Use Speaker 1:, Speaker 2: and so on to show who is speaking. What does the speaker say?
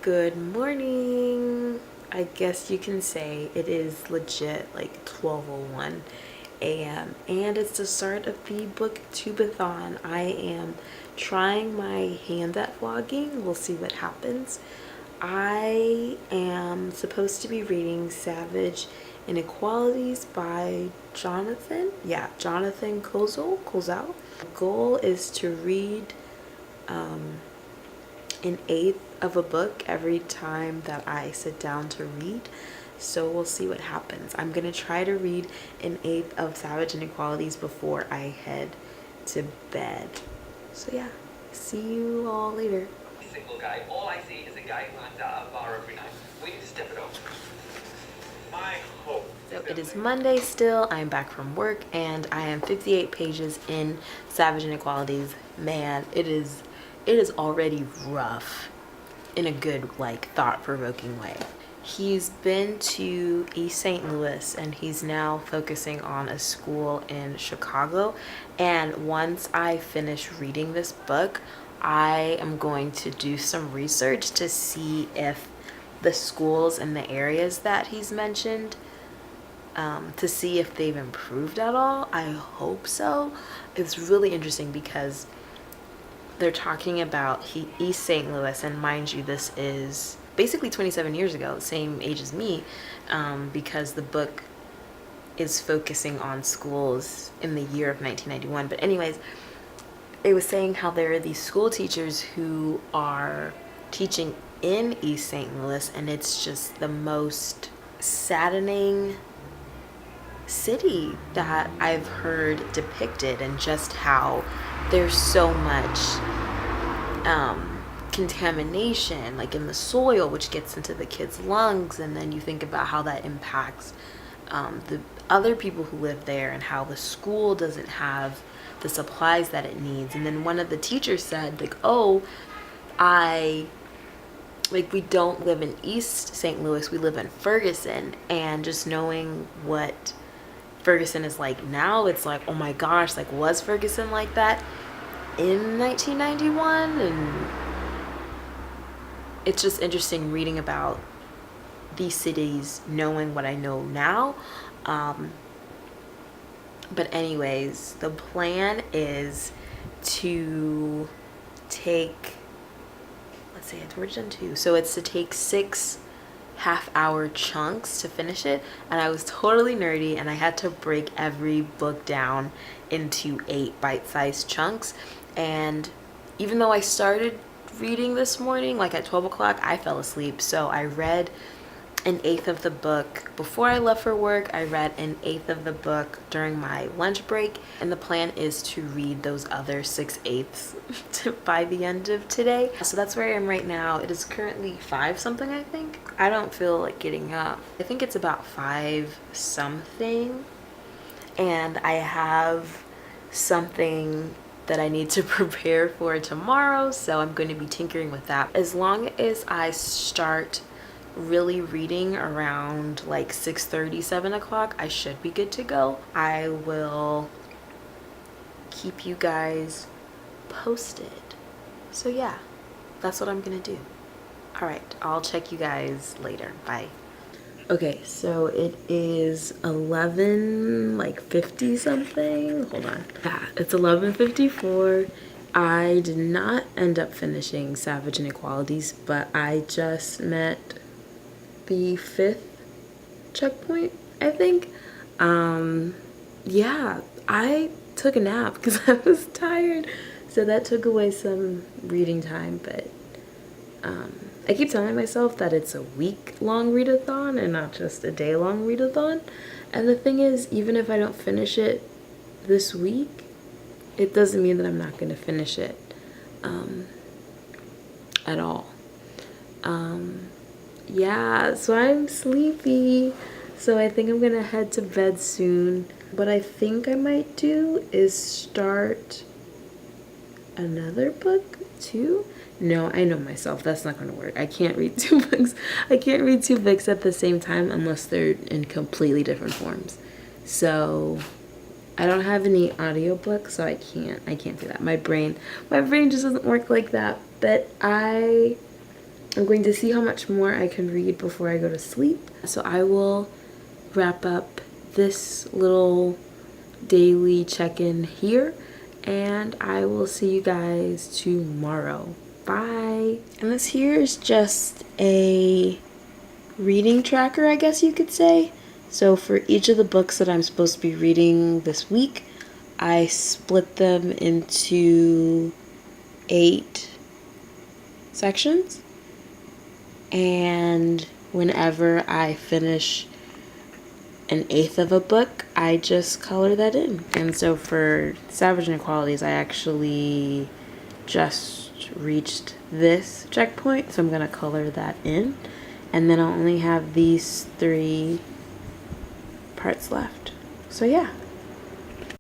Speaker 1: Good morning. I guess you can say it is legit like 12:01 a.m. and it's the start of the booktubeathon. I am trying my hand at vlogging. We'll see what happens. I am supposed to be reading Savage Inequalities by Jonathan. Yeah, Jonathan Kozol. The goal is to read an eighth of a book every time that I sit down to read. So we'll see what happens. I'm gonna try to read an eighth of Savage Inequalities before I head to bed. So yeah, see you all later.
Speaker 2: Single guy. All I see is a guy who runs out of bar every night. We need to step it up. My hope.
Speaker 1: So it is Monday still. I'm back from work and I am 58 pages in Savage Inequalities. Man, it is already rough in a good, like, thought-provoking way. He's been to East St. Louis and he's now focusing on a school in Chicago. And once I finish reading this book, I am going to do some research to see if the schools in the areas that he's mentioned, to see if they've improved at all. I hope so. It's really interesting because they're talking about East St. Louis, and mind you, this is basically 27 years ago, same age as me, because the book is focusing on schools in the year of 1991. But anyways, it was saying how there are these school teachers who are teaching in East St. Louis, and it's just the most saddening city that I've heard depicted, and just how there's so much contamination, like in the soil, which gets into the kids' lungs, and then you think about how that impacts the other people who live there, and how the school doesn't have the supplies that it needs. And then one of the teachers said, like, oh, we don't live in East St. Louis, we live in Ferguson. And just knowing what Ferguson is like now, it's like, oh my gosh, like, was Ferguson like that in 1991? And it's just interesting reading about these cities, knowing what I know now. But anyways, the plan is to take, let's say it's done 2, so it's to take 6 half-hour chunks to finish it. And I was totally nerdy and I had to break every book down into 8 bite-sized chunks. And even though I started reading this morning, like at 12 o'clock, I fell asleep. So I read an eighth of the book before I left for work. I read an eighth of the book during my lunch break, and the plan is to read those other 6/8 by the end of today. So that's where I am right now. It is currently 5 something, I think. I don't feel like getting up. I think it's about 5 something, and I have something that I need to prepare for tomorrow, so I'm going to be tinkering with that. As long as I start really reading around like 6:30, 7 o'clock, I should be good to go. I will keep you guys posted. So yeah, that's what I'm gonna do. All right, I'll check you guys later. Bye. Okay, so it is 50 something. Hold on. Yeah, it's 11:54. I did not end up finishing Savage Inequalities, but I just met the 5th checkpoint, I think. Yeah, I took a nap because I was tired, so that took away some reading time. But I keep telling myself that it's a week-long readathon and not just a day-long readathon. And the thing is, even if I don't finish it this week, it doesn't mean that I'm not going to finish it at all. Yeah, so I'm sleepy, so I think I'm gonna head to bed soon. What I think I might do is start another book too. No, I know myself, that's not gonna work. I can't read 2 books. I can't read 2 books at the same time unless they're in completely different forms. So I don't have any audiobooks, so I can't do that. My brain just doesn't work like that. But I I'm going to see how much more I can read before I go to sleep. So I will wrap up this little daily check-in here, and I will see you guys tomorrow. Bye. And this here is just a reading tracker, I guess you could say. So for each of the books that I'm supposed to be reading this week, I split them into 8 sections, and whenever I finish an 1/8 of a book, I just color that in. And so for Savage Inequalities, I actually just reached this checkpoint, so I'm gonna color that in, and then I'll only have these 3 parts left. So yeah,